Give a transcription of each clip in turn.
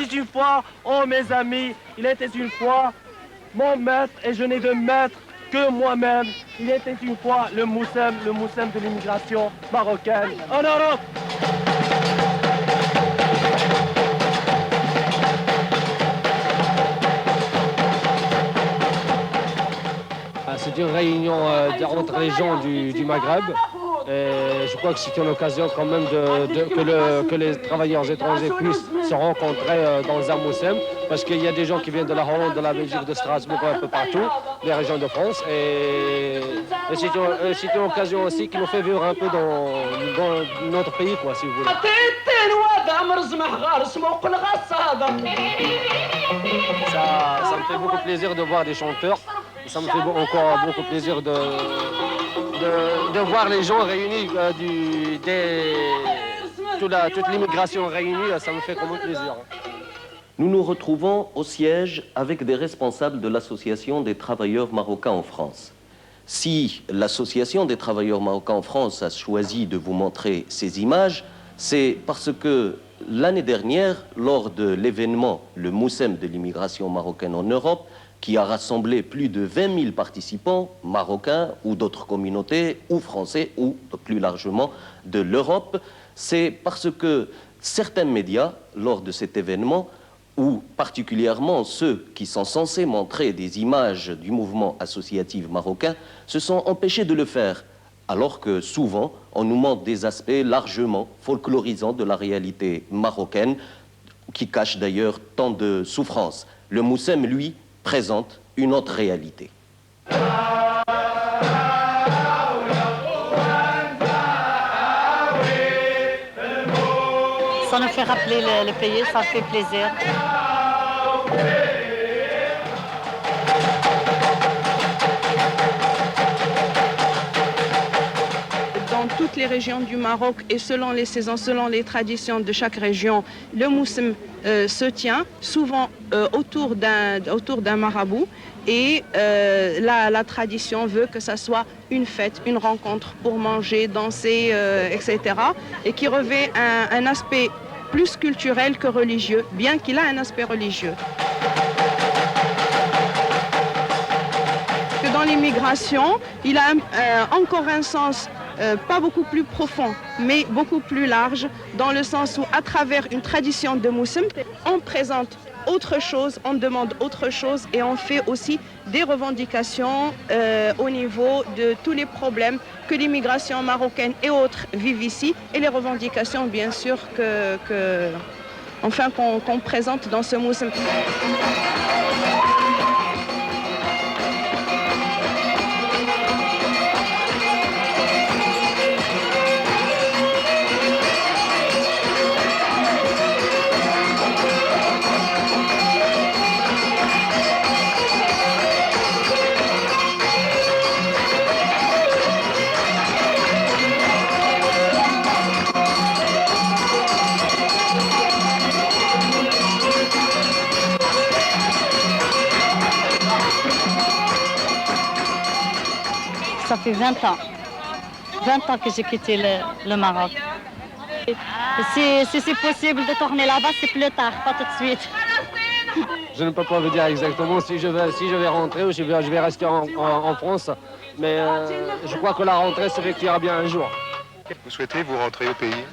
était une fois, oh mes amis, il était une fois mon maître et je n'ai de maître que moi-même. Il était une fois le Moussem de l'immigration marocaine en Europe. C'est une réunion entre les gens du Maghreb. Et je crois que c'est une occasion quand même que les travailleurs étrangers puissent se rencontrer dans un Moussem, parce qu'il y a des gens qui viennent de la Hollande, de la Belgique, de Strasbourg, un peu partout, des régions de France. Et c'est une occasion aussi qui nous fait vivre un peu dans notre pays, quoi, si vous voulez. Ça me fait beaucoup plaisir de voir des chanteurs. Ça me fait encore beaucoup plaisir de voir les gens réunis, toute l'immigration réunie, ça me fait vraiment plaisir. Nous nous retrouvons au siège avec des responsables de l'Association des travailleurs marocains en France. Si l'Association des travailleurs marocains en France a choisi de vous montrer ces images, c'est parce que l'année dernière, lors de l'événement Le Moussem de l'immigration marocaine en Europe, qui a rassemblé plus de 20 000 participants, marocains ou d'autres communautés, ou français, ou plus largement de l'Europe, c'est parce que certains médias, lors de cet événement, ou particulièrement ceux qui sont censés montrer des images du mouvement associatif marocain, se sont empêchés de le faire, alors que souvent, on nous montre des aspects largement folklorisants de la réalité marocaine, qui cachent d'ailleurs tant de souffrances. Le Moussem, lui, présente une autre réalité. Ça nous fait rappeler le pays, ça fait plaisir. Dans toutes les régions du Maroc et selon les saisons, selon les traditions de chaque région, le Moussem se tient souvent autour d'un marabout et la tradition veut que ça soit une fête, une rencontre pour manger, danser, etc. et qui revêt un aspect plus culturel que religieux, bien qu'il a un aspect religieux. Que dans l'immigration, il a encore un sens pas beaucoup plus profond, mais beaucoup plus large, dans le sens où, à travers une tradition de Moussem, on présente autre chose, on demande autre chose et on fait aussi des revendications au niveau de tous les problèmes que l'immigration marocaine et autres vivent ici, et les revendications, bien sûr, qu'on présente dans ce Moussem. Ça fait 20 ans. 20 ans que j'ai quitté le Maroc. Si c'est possible de tourner là-bas, c'est plus tard, pas tout de suite. Je ne peux pas vous dire exactement si je vais rentrer ou si je vais rester en France, mais je crois que la rentrée s'effectuera bien un jour. Vous souhaitez vous rentrer au pays?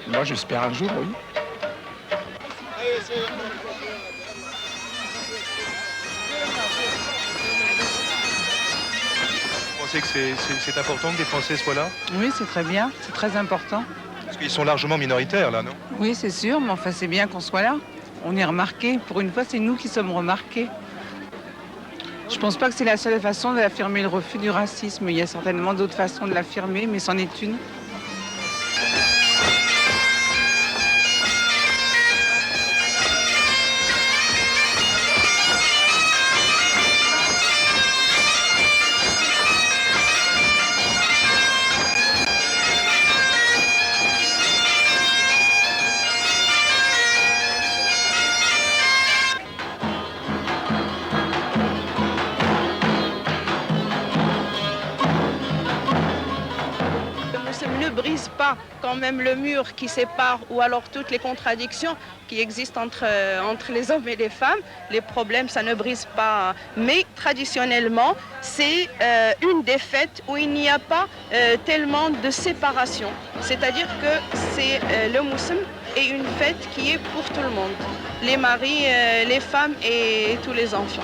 Moi, j'espère un jour, oui. Vous pensez que c'est important que des Français soient là? Oui, c'est très bien, c'est très important. Parce qu'ils sont largement minoritaires, là, non? Oui, c'est sûr, mais enfin, c'est bien qu'on soit là. On est remarqués. Pour une fois, c'est nous qui sommes remarqués. Je ne pense pas que c'est la seule façon d'affirmer le refus du racisme. Il y a certainement d'autres façons de l'affirmer, mais c'en est une. quand même le mur qui sépare ou alors toutes les contradictions qui existent entre les hommes et les femmes. Les problèmes, ça ne brise pas. Mais traditionnellement, c'est une des fêtes où il n'y a pas tellement de séparation. C'est-à-dire que c'est le Moussem est une fête qui est pour tout le monde. Les maris, les femmes et tous les enfants.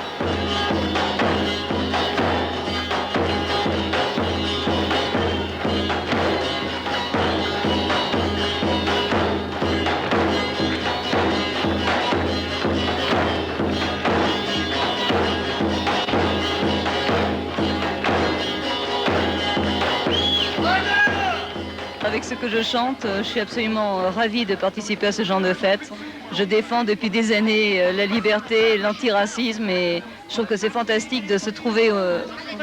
Avec ce que je chante, je suis absolument ravie de participer à ce genre de fête. Je défends depuis des années la liberté, l'antiracisme et je trouve que c'est fantastique de se trouver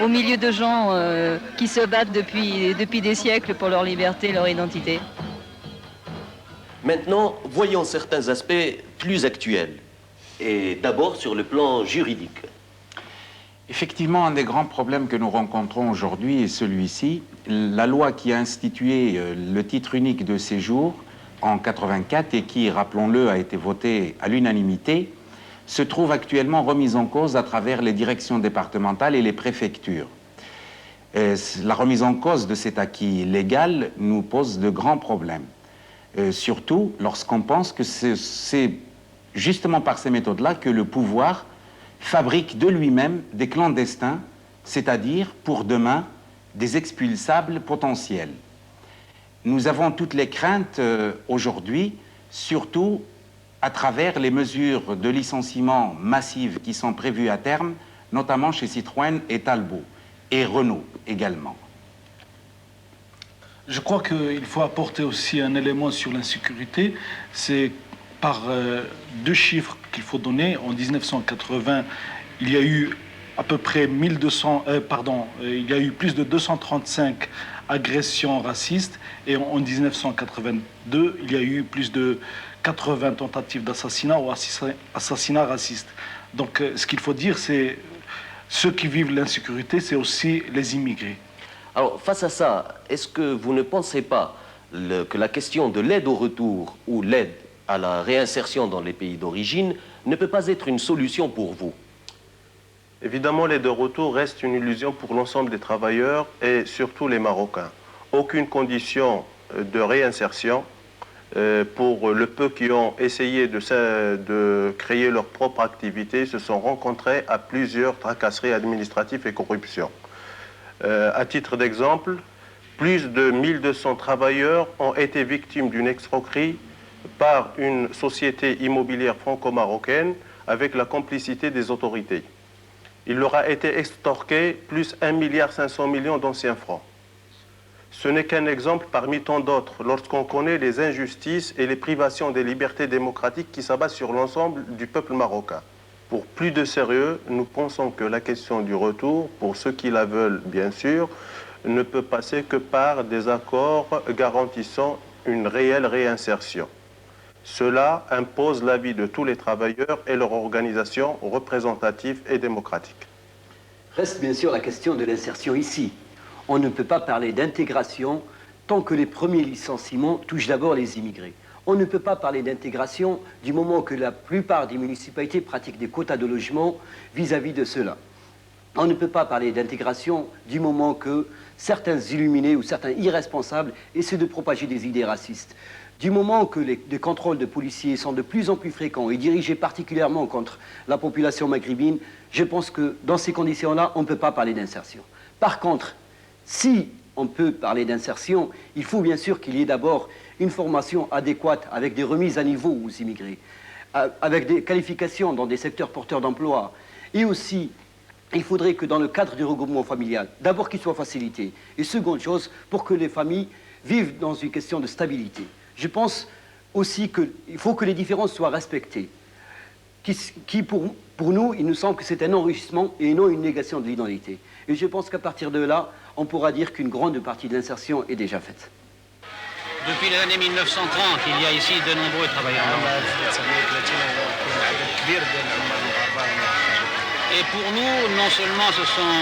au milieu de gens qui se battent depuis des siècles pour leur liberté, leur identité. Maintenant, voyons certains aspects plus actuels. Et d'abord sur le plan juridique. Effectivement, un des grands problèmes que nous rencontrons aujourd'hui est celui-ci. La loi qui a institué le titre unique de séjour en 84 et qui, rappelons-le, a été votée à l'unanimité, se trouve actuellement remise en cause à travers les directions départementales et les préfectures. La remise en cause de cet acquis légal nous pose de grands problèmes. Surtout lorsqu'on pense que c'est justement par ces méthodes-là que le pouvoir fabrique de lui-même des clandestins, c'est-à-dire, pour demain, des expulsables potentiels. Nous avons toutes les craintes aujourd'hui, surtout à travers les mesures de licenciement massives qui sont prévues à terme, notamment chez Citroën et Talbot, et Renault également. Je crois qu'il faut apporter aussi un élément sur l'insécurité, c'est par deux chiffres qu'il faut donner. En 1980, il y a eu à peu près il y a eu plus de 235 agressions racistes et en 1982, il y a eu plus de 80 tentatives d'assassinat ou assassinats racistes. Donc ce qu'il faut dire, c'est ceux qui vivent l'insécurité, c'est aussi les immigrés. Alors face à ça, est-ce que vous ne pensez pas que la question de l'aide au retour ou l'aide à la réinsertion dans les pays d'origine ne peut pas être une solution pour vous? Évidemment, l'aide au retour reste une illusion pour l'ensemble des travailleurs et surtout les Marocains. Aucune condition de réinsertion pour le peu qui ont essayé de créer leur propre activité se sont rencontrés à plusieurs tracasseries administratives et corruption. À titre d'exemple, plus de 1200 travailleurs ont été victimes d'une escroquerie par une société immobilière franco-marocaine avec la complicité des autorités. Il leur a été extorqué plus 1,5 milliard d'anciens francs. Ce n'est qu'un exemple parmi tant d'autres lorsqu'on connaît les injustices et les privations des libertés démocratiques qui s'abattent sur l'ensemble du peuple marocain. Pour plus de sérieux, nous pensons que la question du retour, pour ceux qui la veulent bien sûr, ne peut passer que par des accords garantissant une réelle réinsertion. Cela impose l'avis de tous les travailleurs et leur organisation représentative et démocratique. Reste bien sûr la question de l'insertion ici. On ne peut pas parler d'intégration tant que les premiers licenciements touchent d'abord les immigrés. On ne peut pas parler d'intégration du moment que la plupart des municipalités pratiquent des quotas de logement vis-à-vis de cela. On ne peut pas parler d'intégration du moment que certains illuminés ou certains irresponsables essaient de propager des idées racistes. Du moment que les contrôles de policiers sont de plus en plus fréquents et dirigés particulièrement contre la population maghrébine, je pense que dans ces conditions-là, on ne peut pas parler d'insertion. Par contre, si on peut parler d'insertion, il faut bien sûr qu'il y ait d'abord une formation adéquate avec des remises à niveau aux immigrés, avec des qualifications dans des secteurs porteurs d'emploi. Et aussi, il faudrait que dans le cadre du regroupement familial, d'abord qu'il soit facilité. Et seconde chose, pour que les familles vivent dans une question de stabilité. Je pense aussi qu'il faut que les différences soient respectées. Pour nous, il nous semble que c'est un enrichissement et non une négation de l'identité. Et je pense qu'à partir de là, on pourra dire qu'une grande partie de l'insertion est déjà faite. Depuis les années 1930, il y a ici de nombreux travailleurs marocains. Et pour nous, non seulement ce sont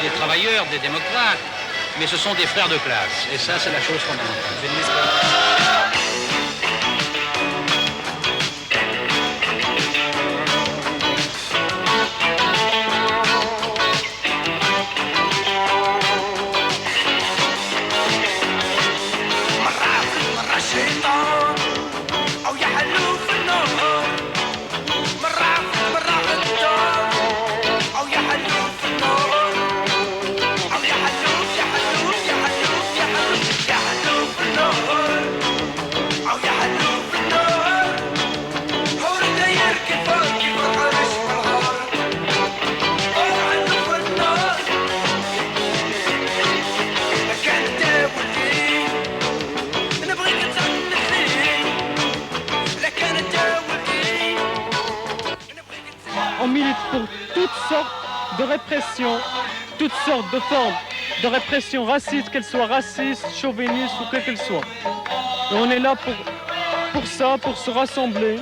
des travailleurs, des démocrates, mais ce sont des frères de classe. Et ça, c'est la chose fondamentale. On milite pour toutes sortes de répressions, toutes sortes de formes de répression raciste, qu'elles soient racistes, chauvinistes ou quelles qu'elles soient. Et on est là pour ça, pour se rassembler.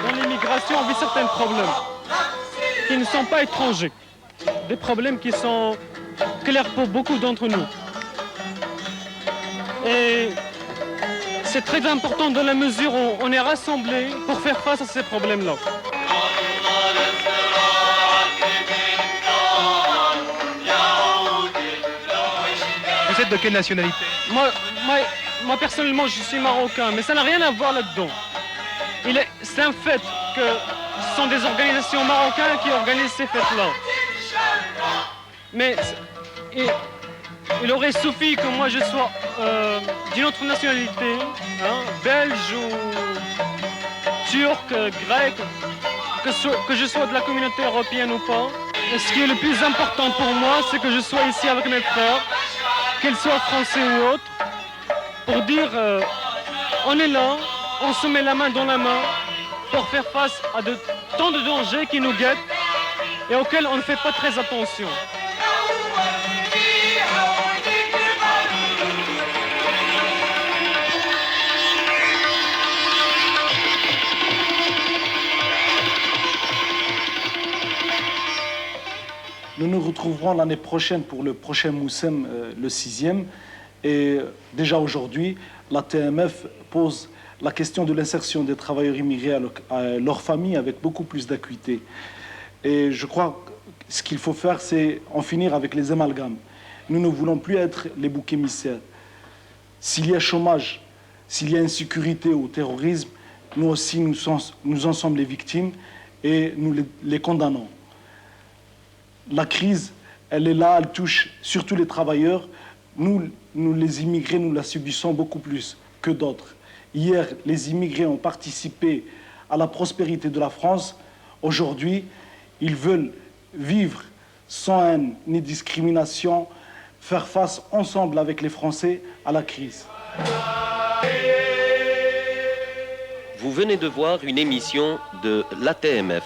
Dans l'immigration, on vit certains problèmes qui ne sont pas étrangers. Des problèmes qui sont clairs pour beaucoup d'entre nous. Et c'est très important dans la mesure où on est rassemblés pour faire face à ces problèmes-là. Vous êtes de quelle nationalité? Moi, personnellement, je suis marocain, mais ça n'a rien à voir là-dedans. C'est un fait que ce sont des organisations marocaines qui organisent ces fêtes-là. Mais il aurait suffi que moi je sois d'une autre nationalité, hein, belge ou turc, grec, que je sois de la communauté européenne ou pas. Et ce qui est le plus important pour moi, c'est que je sois ici avec mes frères, qu'ils soient français ou autres, pour dire on est là, on se met la main dans la main pour faire face à tant de dangers qui nous guettent et auxquels on ne fait pas très attention. Nous nous retrouverons l'année prochaine pour le prochain Moussem, le 6e. Et déjà aujourd'hui, la TMF pose la question de l'insertion des travailleurs immigrés à leur famille avec beaucoup plus d'acuité. Et je crois que ce qu'il faut faire, c'est en finir avec les amalgames. Nous ne voulons plus être les boucs émissaires. S'il y a chômage, s'il y a insécurité ou terrorisme, nous aussi, nous en sommes les victimes et nous les condamnons. La crise, elle est là, elle touche surtout les travailleurs. Nous, les immigrés, nous la subissons beaucoup plus que d'autres. Hier, les immigrés ont participé à la prospérité de la France. Aujourd'hui, ils veulent vivre sans haine ni discrimination, faire face ensemble avec les Français à la crise. Vous venez de voir une émission de l'ATMF.